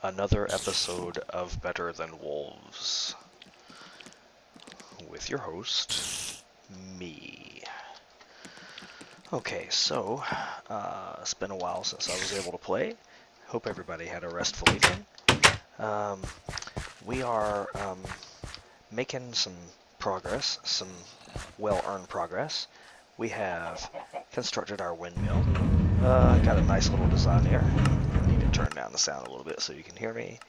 Another episode of Better Than Wolves with your host, me. Okay, so it's been a while since I was able to play. Hope everybody had a restful evening. We are making some progress, some well-earned progress. We have constructed our windmill. Got a nice little design here. I need to turn down the sound a little bit so you can hear me.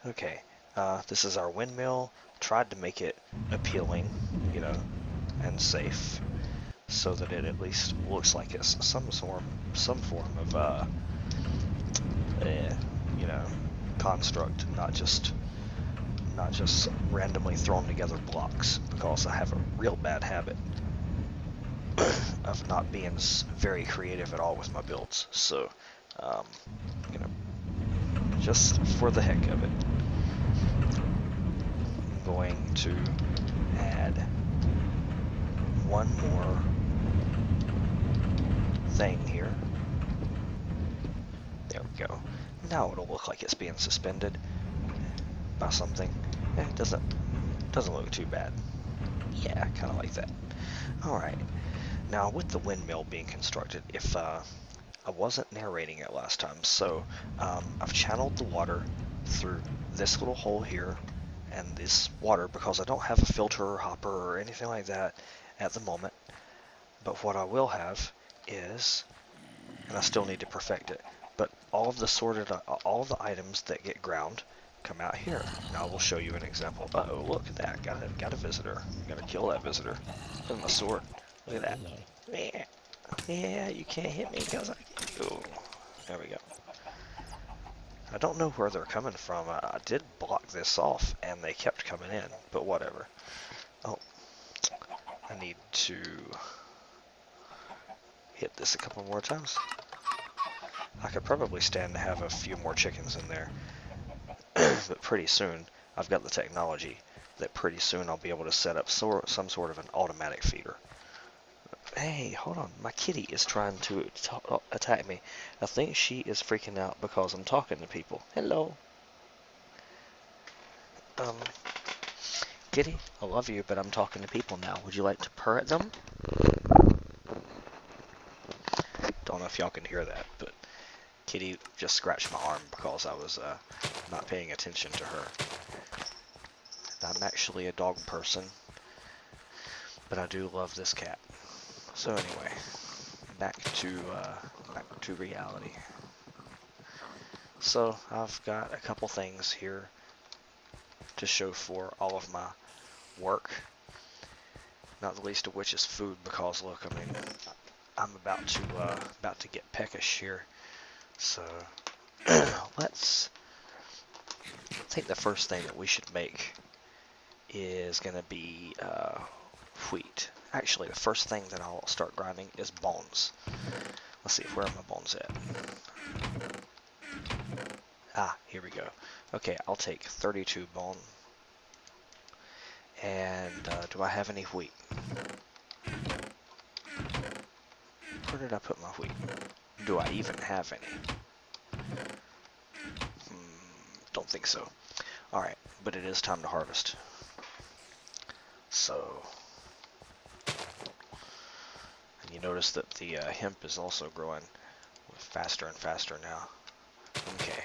Okay, this is our windmill. Tried to make it appealing, and safe, so that it at least looks like it's some form of, construct, not just randomly thrown together blocks. Because I have a real bad habit of not being very creative at all with my builds. So, just for the heck of it, I'm going to add one more thing here. There we go. Now it'll look like it's being suspended by something. It doesn't look too bad. Yeah, kind of like that. Alright. Now, with the windmill being constructed, if I wasn't narrating it last time, so I've channeled the water through this little hole here, and this water, because I don't have a filter or hopper or anything like that at the moment, but what I will have is, and I still need to perfect it, but all of the items that get ground come out here. Now I will show you an example. Uh-oh, look at that. Got a visitor. Gotta kill that visitor with my sword. Look at that. Yeah, you can't hit me because oh, there we go. I don't know where they're coming from. I did block this off and they kept coming in, but whatever. Oh, I need to hit this a couple more times. I could probably stand to have a few more chickens in there. But pretty soon, I've got the technology that pretty soon I'll be able to set up some sort of an automatic feeder. Hey, hold on. My kitty is trying to attack me. I think she is freaking out because I'm talking to people. Hello. Kitty, I love you, but I'm talking to people now. Would you like to purr at them? Don't know if y'all can hear that, but Kitty just scratched my arm because I was not paying attention to her. I'm actually a dog person, but I do love this cat. So anyway, back to reality. So I've got a couple things here to show for all of my work. Not the least of which is food, because look, I mean, I'm about to get peckish here. So I think the first thing that we should make is gonna be wheat. Actually, the first thing that I'll start grinding is bones. Let's see, where are my bones at? Ah, here we go. Okay, I'll take 32 bone. And do I have any wheat? Where did I put my wheat? Do I even have any? Don't think so. Alright, but it is time to harvest. So, and you notice that the hemp is also growing faster and faster now. Okay.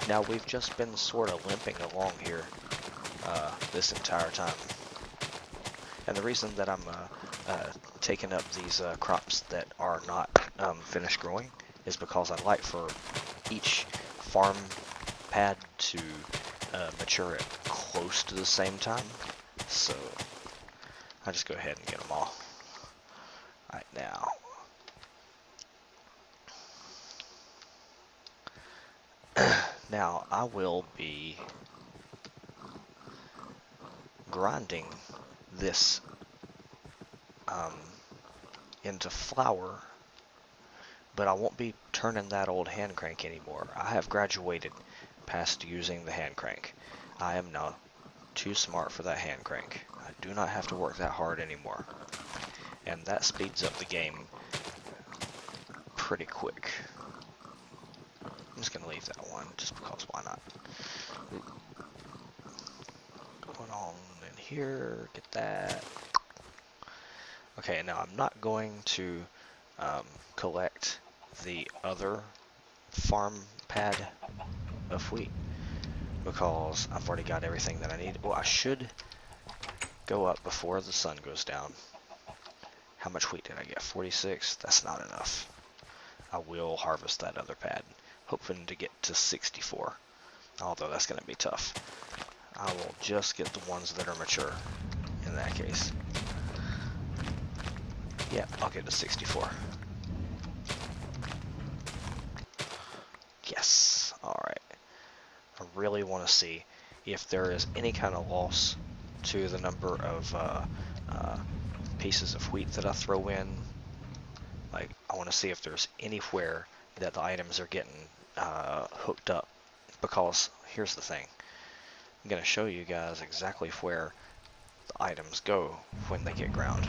Now we've just been sort of limping along here this entire time. And the reason that I'm taking up these crops that are not finished growing is because I like for each farm pad to mature at close to the same time. So I'll just go ahead and get them all. Right now. Now I will be grinding this into flour, but I won't be turning that old hand crank anymore. I have graduated past using the hand crank. I am now too smart for that hand crank. I do not have to work that hard anymore. And that speeds up the game pretty quick. I'm just gonna leave that one just because why not? Going on in here, get that. Okay, now I'm not going to collect the other farm pad of wheat because I've already got everything that I need. Well, I should go up before the sun goes down. How much wheat did I get? 46? That's not enough. I will harvest that other pad, hoping to get to 64, although that's going to be tough. I will just get the ones that are mature in that case. Yeah, I'll get to 64. Yes, alright. I really want to see if there is any kind of loss to the number of pieces of wheat that I throw in. Like, I want to see if there's anywhere that the items are getting hooked up. Because, here's the thing. I'm going to show you guys exactly where the items go when they get ground.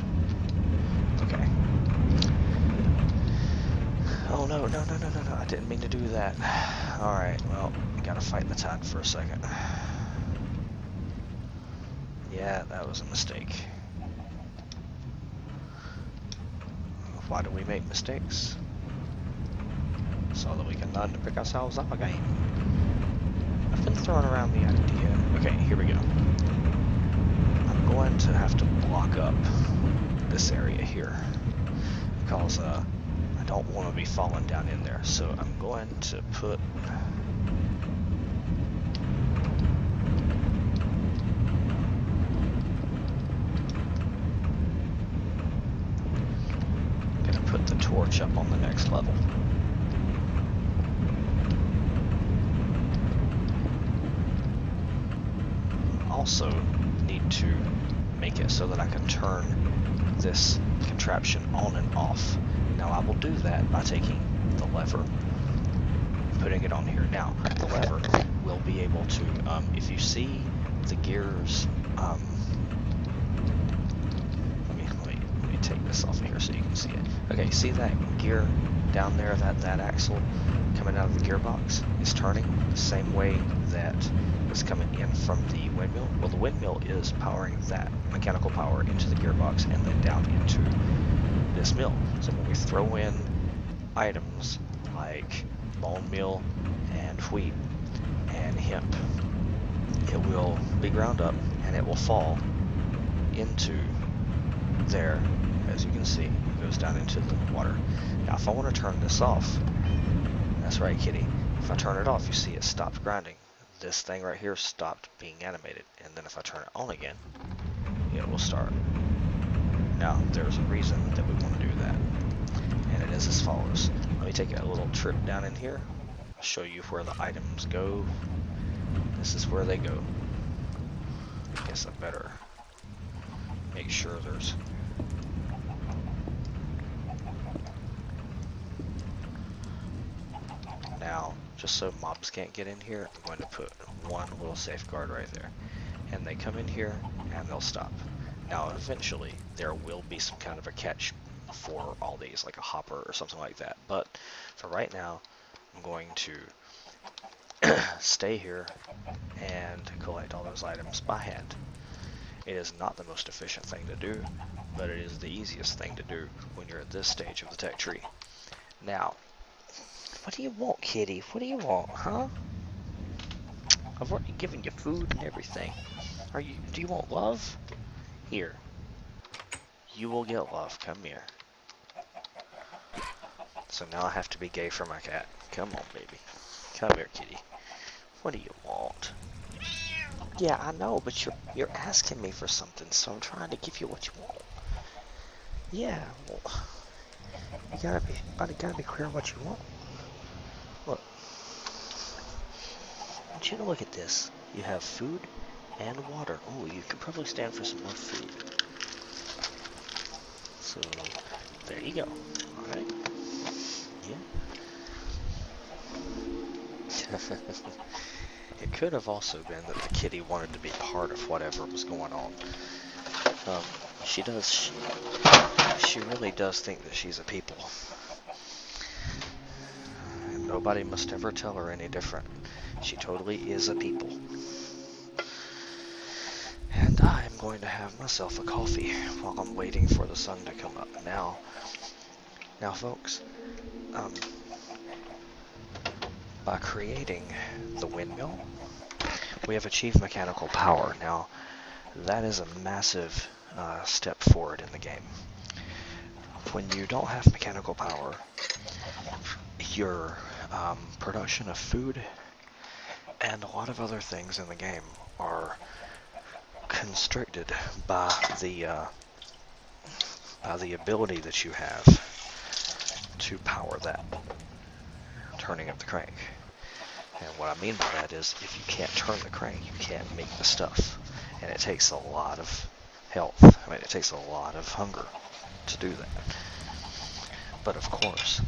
Okay. Oh no, no, no, no, no, no, I didn't mean to do that. Alright, well, gotta fight the tide for a second. Yeah, that was a mistake. Why do we make mistakes? So that we can learn to pick ourselves up again. I've been throwing around the idea. Okay, here we go. I'm going to have to block up this area here because I don't want to be falling down in there. So I'm going to put the torch up on the next level. Also need to make it so that I can turn this contraption on and off. Now I will do that by taking the lever and putting it on here. Now the lever will be able to, if you see the gears, let me take this off of here so you can see it. Okay, see that gear down there, that axle coming out of the gearbox is turning the same way that was coming in from the windmill? Well, the windmill is powering that mechanical power into the gearbox and then down into this mill. So when we throw in items like bone meal and wheat and hemp, it will be ground up and it will fall into there. As you can see, it goes down into the water. Now if I want to turn this off, that's right, kitty, if I turn it off, you see it stopped grinding. This thing right here stopped being animated, and then if I turn it on again, it will start. Now there's a reason that we want to do that, and it is as follows. Let me take a little trip down in here. I'll show you where the items go. This is where they go. I guess I better make sure there's now, just so mobs can't get in here, I'm going to put one little safeguard right there. And they come in here and they'll stop. Now eventually there will be some kind of a catch for all these, like a hopper or something like that. But for right now, I'm going to stay here and collect all those items by hand. It is not the most efficient thing to do, but it is the easiest thing to do when you're at this stage of the tech tree. Now, what do you want, kitty? What do you want, huh? I've already given you food and everything. Do you want love? Here. You will get love. Come here. So now I have to be gay for my cat. Come on, baby. Come here, kitty. What do you want? Yeah, I know, but you're asking me for something, so I'm trying to give you what you want. Yeah, well, you gotta be clear on what you want. Look, I want you to look at this. You have food and water. Oh, you could probably stand for some more food. So, there you go. Alright. Yeah. It could have also been that the kitty wanted to be part of whatever was going on. She really does think that she's a people. Nobody must ever tell her any different. She totally is a people. And I'm going to have myself a coffee while I'm waiting for the sun to come up. Now folks, by creating the windmill, we have achieved mechanical power. Now, that is a massive step forward in the game. When you don't have mechanical power, your production of food and a lot of other things in the game are constricted by the ability that you have to power that, turning up the crank. And what I mean by that is, if you can't turn the crank, you can't make the stuff. And it takes a lot of health. I mean, it takes a lot of hunger to do that. But of course,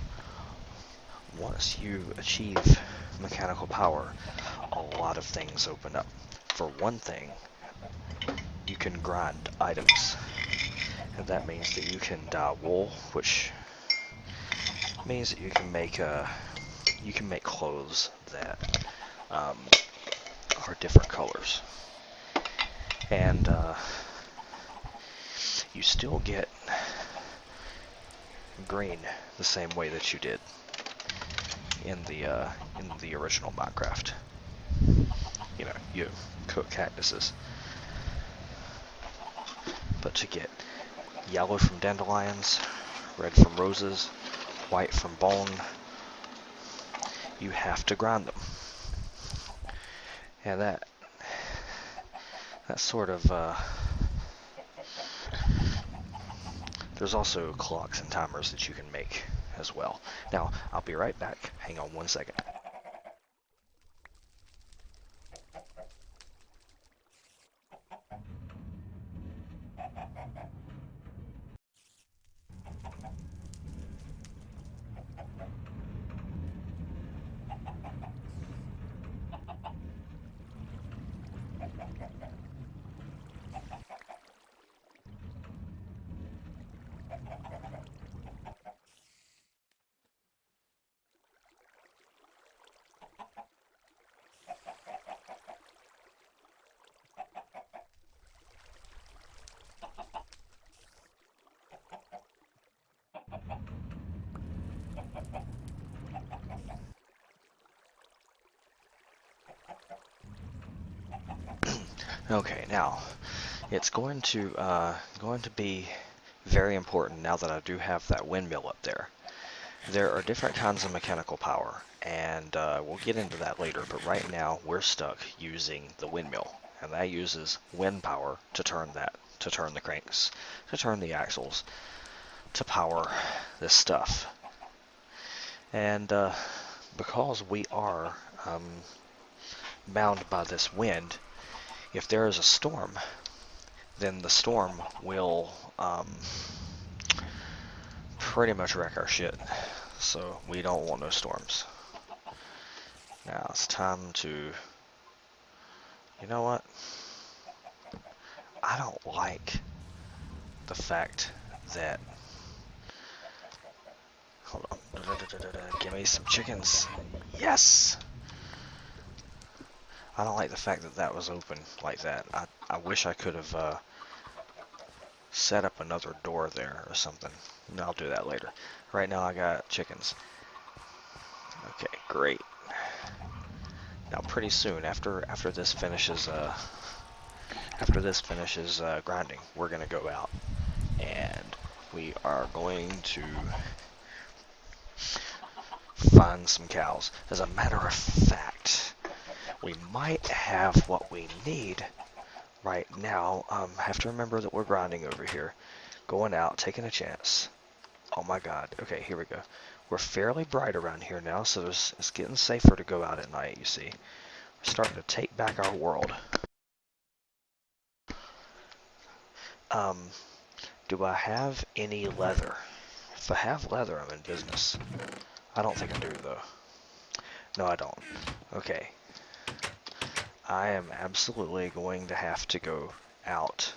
once you achieve mechanical power, a lot of things open up. For one thing, you can grind items. And that means that you can dye wool, which means that you can make clothes that are different colors. And you still get green the same way that you did in the original Minecraft. You know, you cook cactuses. But to get yellow from dandelions, red from roses, white from bone, you have to grind them. And that sort of there's also clocks and timers that you can make as well. Now, I'll be right back. Hang on one second. Okay, now it's going to be very important now that I do have that windmill up there. There are different kinds of mechanical power, and we'll get into that later, but right now we're stuck using the windmill, and that uses wind power to turn the cranks, to turn the axles, to power this stuff. And because we are bound by this wind, if there is a storm, then the storm will pretty much wreck our shit. So we don't want no storms. Now it's time to, you know what? I don't like the fact that, hold on, give me some chickens. Yes! I don't like the fact that that was open like that. I wish I could have set up another door there or something. No, I'll do that later. Right now I got chickens. Okay, great. Now pretty soon, after this finishes grinding, we're gonna go out and we are going to find some cows. As a matter of fact, we might have what we need right now. Have to remember that we're grinding over here. Going out, taking a chance. Oh my god. Okay, here we go. We're fairly bright around here now, so it's getting safer to go out at night, you see. We're starting to take back our world. Do I have any leather? If I have leather, I'm in business. I don't think I do, though. No, I don't. Okay. I am absolutely going to have to go out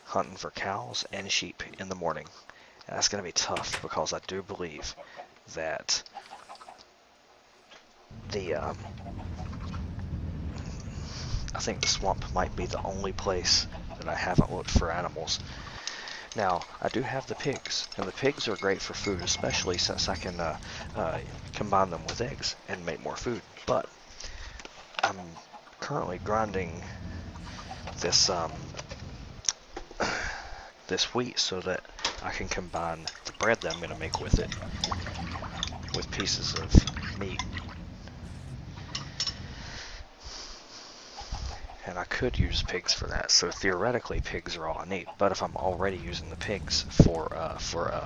hunting for cows and sheep in the morning. And that's going to be tough because I do believe that the I think the swamp might be the only place that I haven't looked for animals. Now, I do have the pigs, and the pigs are great for food, especially since I can combine them with eggs and make more food. But I'm currently grinding this this wheat so that I can combine the bread that I'm going to make with it with pieces of meat. And I could use pigs for that, so theoretically pigs are all I need. But if I'm already using the pigs for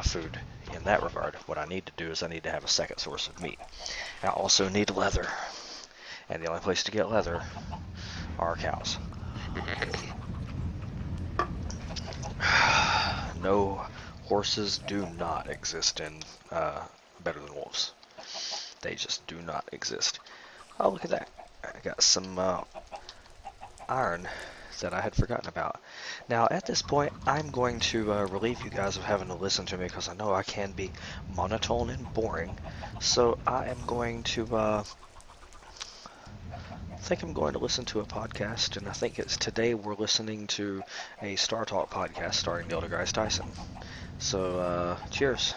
food in that regard, what I need to do is I need to have a second source of meat. I also need leather, and the only place to get leather are cows. No, horses do not exist in Better Than Wolves. They just do not exist. Oh, look at that. I got some iron that I had forgotten about. Now, at this point, I'm going to relieve you guys of having to listen to me because I know I can be monotone and boring. So I am going to, I think I'm going to listen to a podcast, and I think it's today we're listening to a Star Talk podcast starring Neil deGrasse Tyson. So, cheers.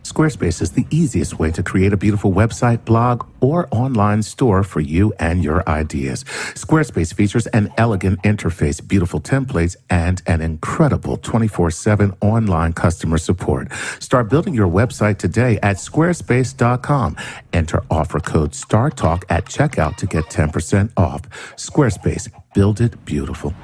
Squarespace is the easiest way to create a beautiful website, blog, or online store for you and your ideas. Squarespace features an elegant interface, beautiful templates, and an incredible 24/7 online customer support. Start building your website today at squarespace.com. Enter offer code StarTalk at checkout to get 10% off. Squarespace, build it beautiful.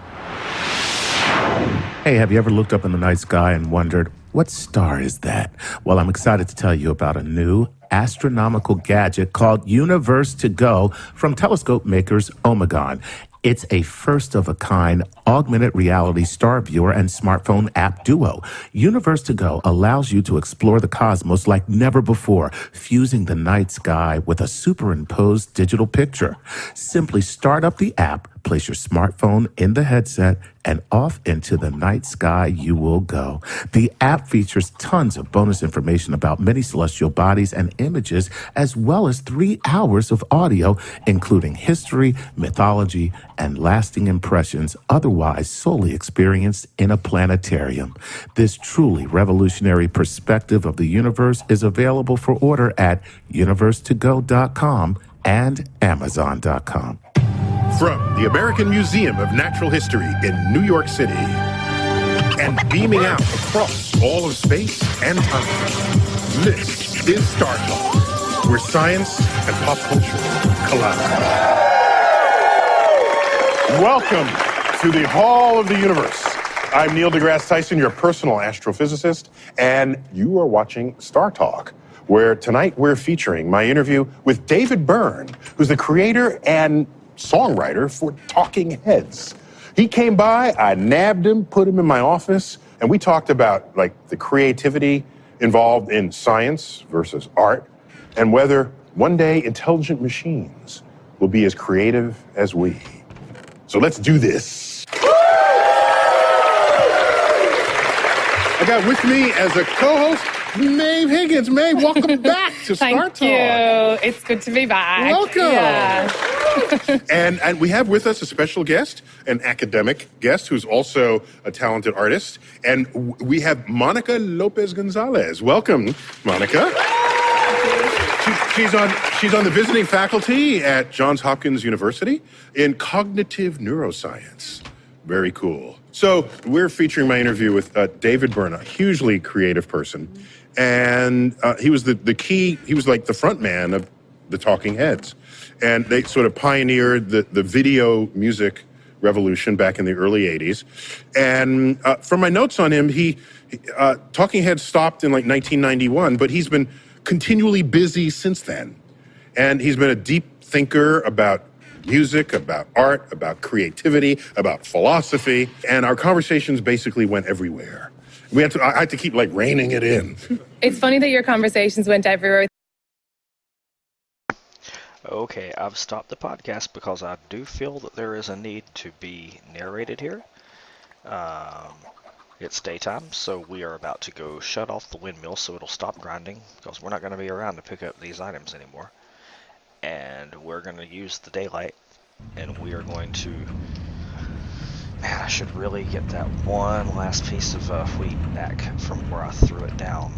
Hey, have you ever looked up in the night sky and wondered, what star is that? Well, I'm excited to tell you about a new astronomical gadget called Universe to Go from telescope makers Omegon. It's a first-of-a-kind augmented reality star viewer and smartphone app duo. Universe to Go allows you to explore the cosmos like never before, fusing the night sky with a superimposed digital picture. Simply start up the app, place your smartphone in the headset, and off into the night sky you will go. The app features tons of bonus information about many celestial bodies and images, as well as 3 hours of audio, including history, mythology, and lasting impressions otherwise solely experienced in a planetarium. This truly revolutionary perspective of the universe is available for order at universetogo.com and amazon.com. From the American Museum of Natural History in New York City and beaming out across all of space and time, this is Star Talk, where science and pop culture collide. Welcome to the Hall of the Universe. I'm Neil deGrasse Tyson, your personal astrophysicist, and you are watching Star Talk, where tonight we're featuring my interview with David Byrne, who's the creator and songwriter for Talking Heads. He came by, I nabbed him, put him in my office, and we talked about the creativity involved in science versus art, and whether one day intelligent machines will be as creative as we. So let's do this. I got with me as a co-host Maeve Higgins. Maeve, welcome back to Star Talk. Thank you. It's good to be back. Welcome. Yeah. And we have with us a special guest, an academic guest who's also a talented artist. And we have Monica Lopez Gonzalez. Welcome, Monica. She's on the visiting faculty at Johns Hopkins University in cognitive neuroscience. Very cool. So we're featuring my interview with David Byrne, a hugely creative person. And he was he was like the front man of the Talking Heads. And they sort of pioneered the video music revolution back in the early 80s. And from my notes on him, Talking Heads stopped in 1991, but he's been continually busy since then. And he's been a deep thinker about music, about art, about creativity, about philosophy, and our conversations basically went everywhere. I had to keep like reining it in. It's funny that your conversations went everywhere. Okay, I've stopped the podcast because I do feel that there is a need to be narrated here. It's daytime, so we are about to go shut off the windmill so it'll stop grinding, because we're not going to be around to pick up these items anymore. And we're going to use the daylight, and we are going to... Man, I should really get that one last piece of wheat back from where I threw it down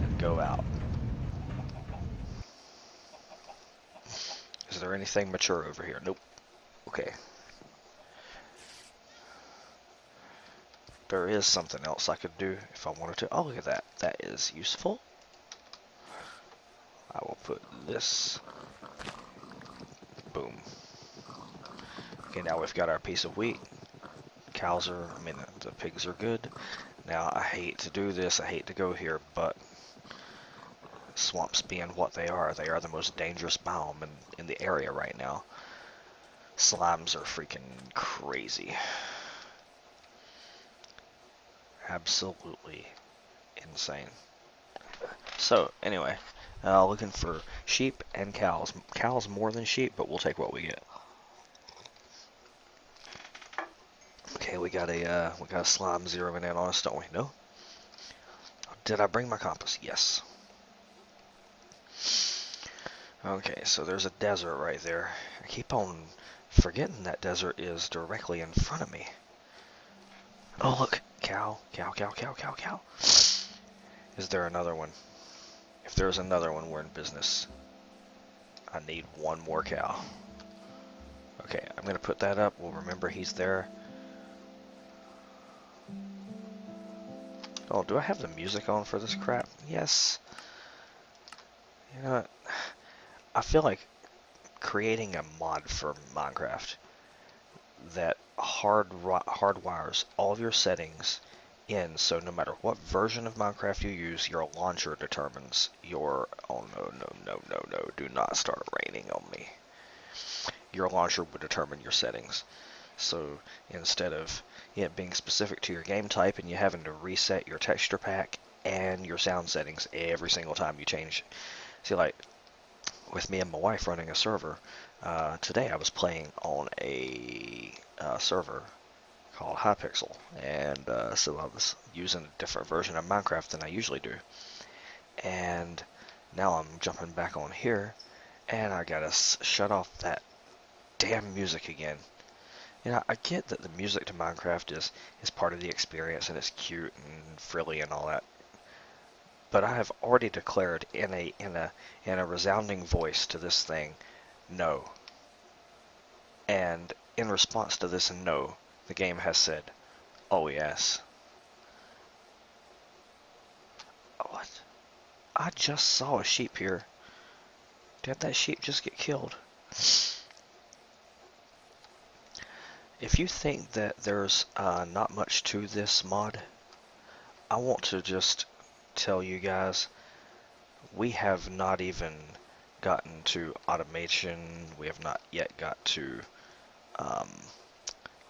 and go out. Is there anything mature over here? Nope. Okay. There is something else I could do if I wanted to. Oh, look at that. That is useful. I will put this. Boom. Okay, now we've got our piece of wheat. Cows are, the pigs are good. Now, I hate to do this. I hate to go here, but swamps being what they are the most dangerous biome in the area right now. Slimes are freaking crazy. Absolutely insane. So, anyway, looking for sheep and cows. Cows more than sheep, but we'll take what we get. Okay, we got a slime zeroing in on us, don't we? No? Did I bring my compass? Yes. Okay, so there's a desert right there. I keep on forgetting that desert is directly in front of me. Oh, look. Cow, cow, cow, cow, cow, cow. Is there another one? If there's another one, we're in business. I need one more cow. Okay, I'm going to put that up. We'll remember he's there. Oh, do I have the music on for this crap? Yes. You know what? I feel like creating a mod for Minecraft that hardwires all of your settings in, so no matter what version of Minecraft you use, your launcher determines your... Oh, no, do not start raining on me. Your launcher would determine your settings. So instead of it being specific to your game type and you having to reset your texture pack and your sound settings every single time you change. See, like, with me and my wife running a server, today I was playing on a server called Hypixel, and so I was using a different version of Minecraft than I usually do. And now I'm jumping back on here, and I gotta shut off that damn music again. You know, I get that the music to Minecraft is part of the experience, and it's cute and frilly and all that. But I have already declared in a resounding voice to this thing, no. And in response to this no, the game has said, oh yes. What? I just saw a sheep here. Did that sheep just get killed? If you think that there's not much to this mod, I want to just tell you guys, we have not even gotten to automation. We have not yet got to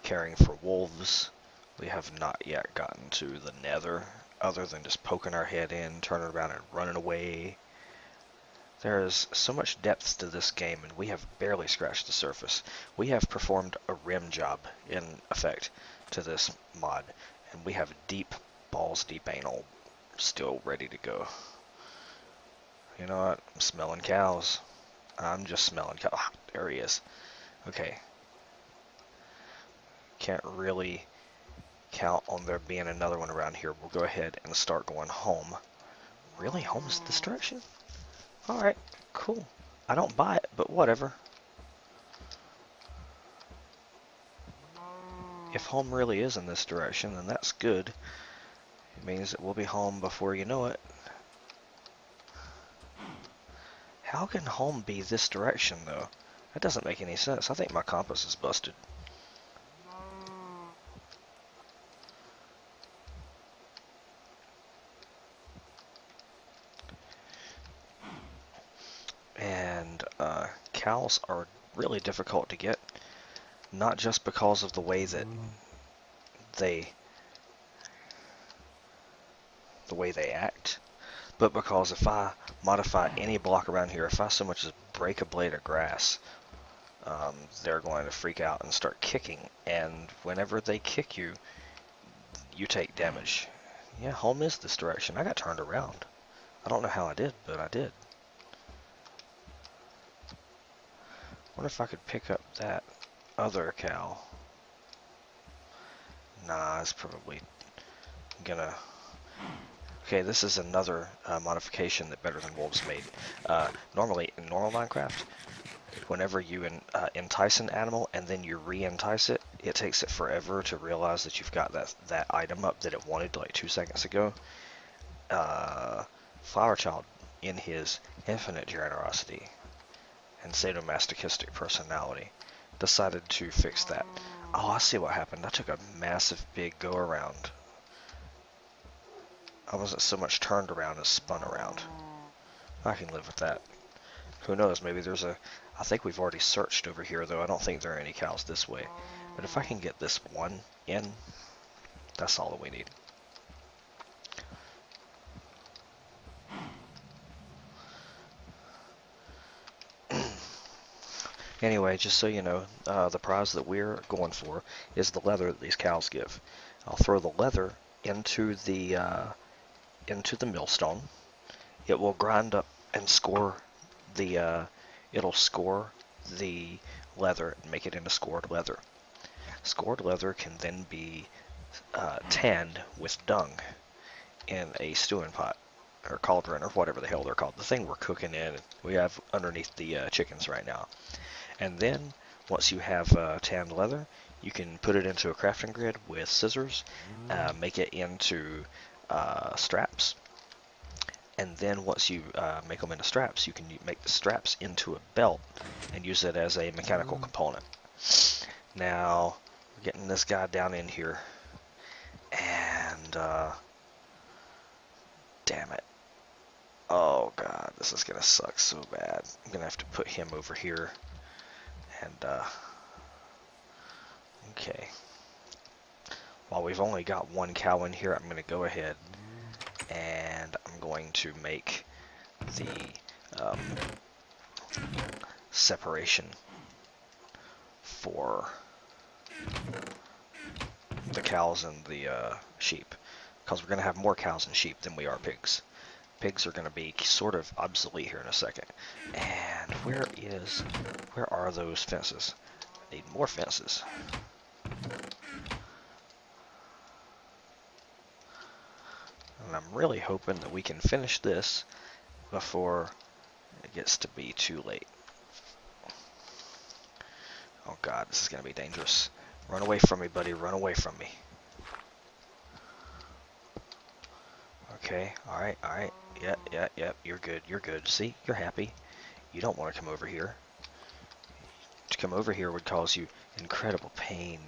caring for wolves. We have not yet gotten to the nether, other than just poking our head in, turning around and running away. There is so much depth to this game, and we have barely scratched the surface. We have performed a rim job, in effect, to this mod, and we have deep, balls deep anal still ready to go. You know what? I'm smelling cows. I'm just smelling cows. Ah, there he is. Okay. Can't really count on there being another one around here. We'll go ahead and start going home. Really? Home is this direction? Alright, cool. I don't buy it, but whatever. If home really is in this direction, then that's good. It means that we'll be home before you know it. How can home be this direction, though? That doesn't make any sense. I think my compass is busted. And cows are really difficult to get, not just because of the way that they act, but because if I modify any block around here, if I so much as break a blade of grass, they're going to freak out and start kicking, and whenever they kick you, you take damage. Yeah, home is this direction. I got turned around. I don't know how I did, but I did. Wonder if I could pick up that other cow. Nah, it's probably gonna... Okay, this is another modification that Better Than Wolves made. Normally, in normal Minecraft, whenever you entice an animal and then you re-entice it, it takes it forever to realize that you've got that item up that it wanted like 2 seconds ago. Flower Child, in his infinite generosity and sadomasochistic personality, decided to fix that. Oh, I see what happened. I took a massive big go around. I wasn't so much turned around as spun around. I can live with that. Who knows, maybe there's a... I think we've already searched over here, though I don't think there are any cows this way. But if I can get this one in, that's all that we need. Anyway, just so you know, the prize that we're going for is the leather that these cows give. I'll throw the leather into the millstone. It will grind up and score the it'll score the leather and make it into scored leather. Scored leather can then be tanned with dung in a stewing pot or cauldron or whatever the hell they're called. The thing we're cooking in, we have underneath the chickens right now. And then once you have tanned leather, you can put it into a crafting grid with scissors, make it into straps. And then once you make them into straps, you can make the straps into a belt and use it as a mechanical component. Now, we're getting this guy down in here, and damn it. Oh god, this is gonna suck so bad. I'm gonna have to put him over here, and okay. While we've only got one cow in here, I'm gonna go ahead and I'm going to make the separation for the cows and the sheep, because we're going to have more cows and sheep than we are pigs. Pigs are going to be sort of obsolete here in a second. And where are those fences? I need more fences. And I'm really hoping that we can finish this before it gets to be too late. Oh god, this is going to be dangerous. Run away from me, buddy. Run away from me. Okay, alright, alright. Yep, you're good. See, you're happy. You don't want to come over here. To come over here would cause you incredible pain.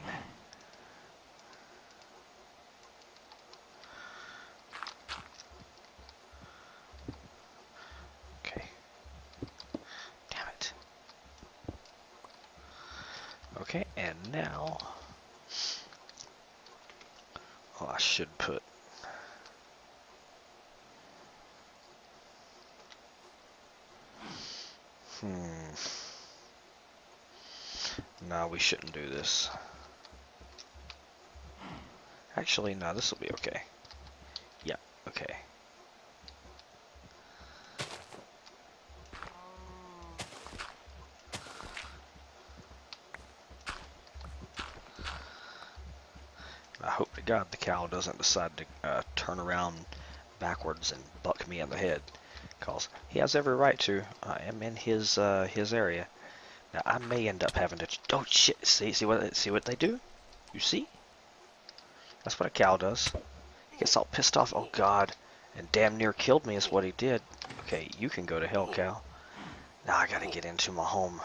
Okay. Damn it. Okay, and now... Oh, I should put... No, we shouldn't do this. Actually, no, this will be okay. Yeah, okay. I hope to God the cow doesn't decide to turn around backwards and buck me in the head, because he has every right to. I am in his area. Now I may end up having to. Oh shit! See what they do? You see? That's what a cow does. He gets all pissed off. Oh god! And damn near killed me is what he did. Okay, you can go to hell, cow. Now I gotta get into my home.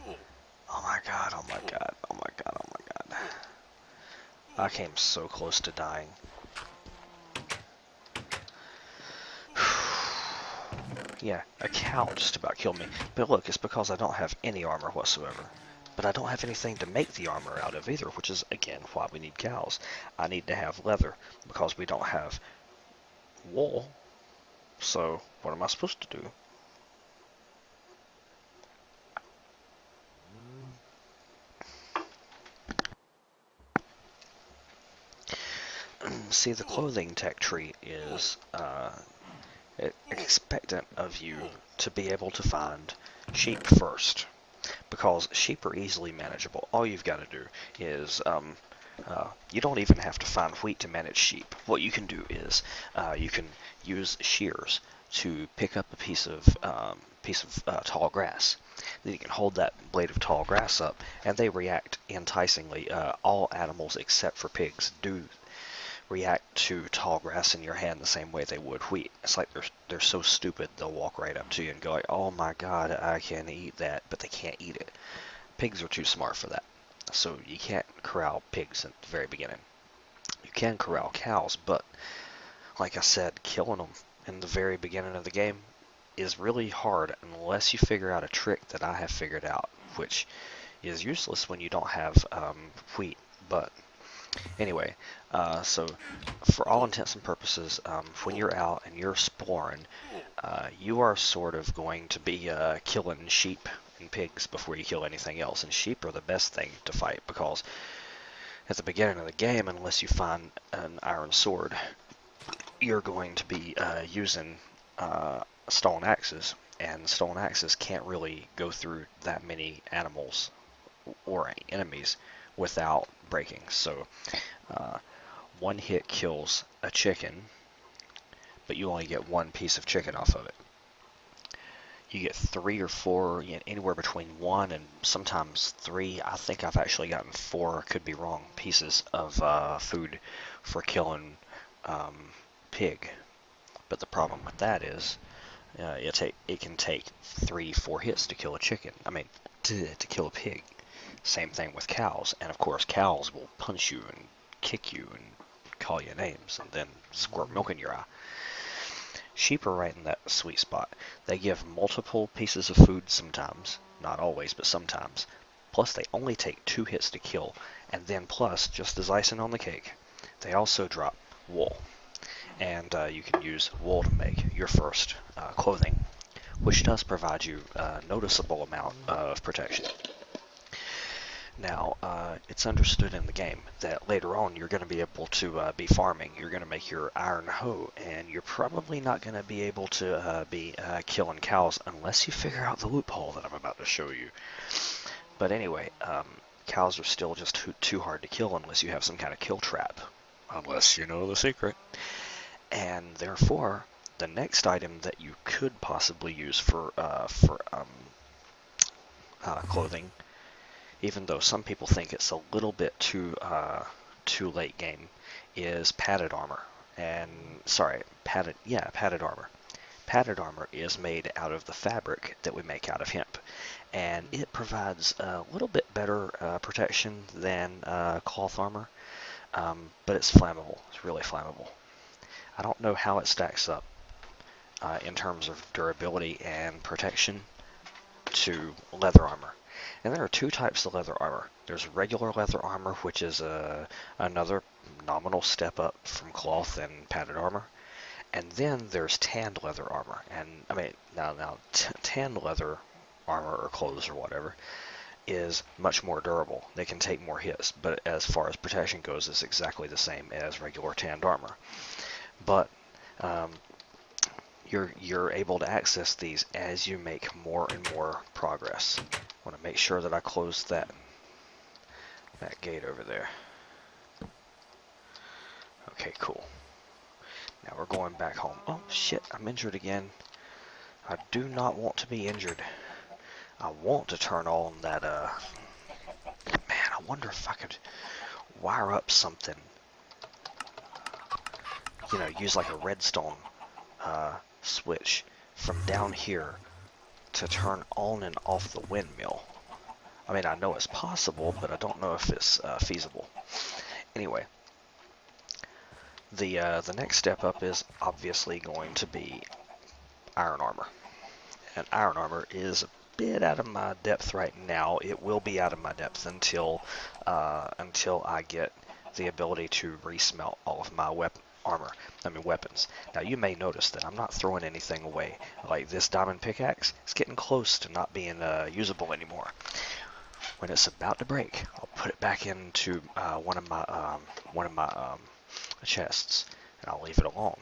Oh my god! Oh my god! Oh my god! Oh my god! I came so close to dying. Yeah, a cow just about killed me. But look, it's because I don't have any armor whatsoever. But I don't have anything to make the armor out of either, which is, again, why we need cows. I need to have leather, because we don't have wool. So, what am I supposed to do? See, the clothing tech tree is expectant of you to be able to find sheep first, because sheep are easily manageable. All you've got to do is you don't even have to find wheat to manage sheep. What you can do is you can use shears to pick up a piece of tall grass. Then you can hold that blade of tall grass up, and they react enticingly. All animals except for pigs do react to tall grass in your hand the same way they would wheat. It's like they're so stupid they'll walk right up to you and go like, "Oh my God, I can eat that," but they can't eat it. Pigs are too smart for that, so you can't corral pigs at the very beginning. You can corral cows, but like I said, killing them in the very beginning of the game is really hard unless you figure out a trick that I have figured out, which is useless when you don't have wheat, but anyway, so for all intents and purposes, when you're out and you're exploring, you are sort of going to be killing sheep and pigs before you kill anything else. And sheep are the best thing to fight, because at the beginning of the game, unless you find an iron sword, you're going to be using stone axes. And stone axes can't really go through that many animals or enemies without breaking. So one hit kills a chicken, but you only get one piece of chicken off of it. You get 3 or 4, anywhere between 1 and sometimes 3. I think I've actually gotten 4, could be wrong, pieces of food for killing pig. But the problem with that is it can take 3, 4 hits to kill a chicken. I mean, to kill a pig. Same thing with cows, and of course cows will punch you and kick you and call you names and then squirt milk in your eye. Sheep are right in that sweet spot. They give multiple pieces of food sometimes, not always, but sometimes. Plus they only take 2 hits to kill, and then plus, just as icing on the cake, they also drop wool. And you can use wool to make your first clothing, which does provide you a noticeable amount of protection. Now, it's understood in the game that later on you're going to be able to be farming. You're going to make your iron hoe, and you're probably not going to be able to be killing cows unless you figure out the loophole that I'm about to show you. But anyway, cows are still just too hard to kill unless you have some kind of kill trap, unless you know the secret. And therefore, the next item that you could possibly use for clothing, even though some people think it's a little bit too late game, is padded armor. And padded armor. Padded armor is made out of the fabric that we make out of hemp, and it provides a little bit better protection than cloth armor, but it's flammable. It's really flammable. I don't know how it stacks up in terms of durability and protection to leather armor. And there are 2 types of leather armor. There's regular leather armor, which is another nominal step up from cloth and padded armor. And then there's tanned leather armor. And I mean, now tanned leather armor or clothes or whatever is much more durable. They can take more hits, but as far as protection goes, it's exactly the same as regular tanned armor. But you're able to access these as you make more and more progress. I want to make sure that I close that gate over there. Okay, cool. Now we're going back home. Oh shit, I'm injured again. I do not want to be injured. I want to turn on that man, I wonder if I could wire up something. Use like a redstone switch from down here to turn on and off the windmill. I mean, I know it's possible, but I don't know if it's feasible. Anyway, the next step up is obviously going to be iron armor. And iron armor is a bit out of my depth right now. It will be out of my depth until I get the ability to resmelt all of my weapons. Now you may notice that I'm not throwing anything away. Like this diamond pickaxe, it's getting close to not being usable anymore. When it's about to break, I'll put it back into one of my chests, and I'll leave it alone.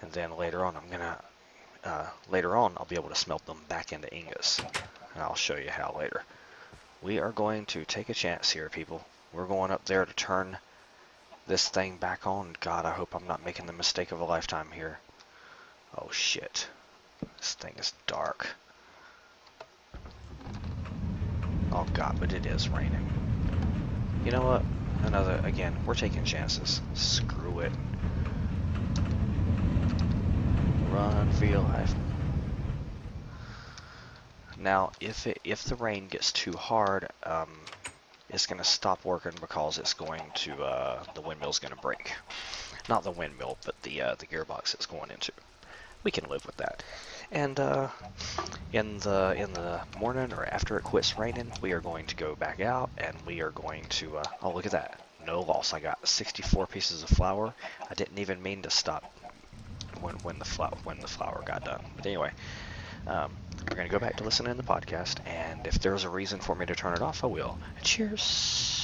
And then later on, I'll be able to smelt them back into ingots, and I'll show you how later. We are going to take a chance here, people. We're going up there to turn this thing back on. God, I hope I'm not making the mistake of a lifetime here. Oh shit, this thing is dark. Oh god, but it is raining. You know what? Again, we're taking chances. Screw it. Run for your life. Now, if the rain gets too hard, it's gonna stop working because it's going to the windmill's gonna break. Not the windmill, but the gearbox it's going into. We can live with that. And in the morning or after it quits raining, we are going to go back out and we are going to oh, look at that. No loss. I got 64 pieces of flour. I didn't even mean to stop when the flour got done. But anyway, we're going to go back to listening to the podcast, and if there's a reason for me to turn it off, I will. Cheers.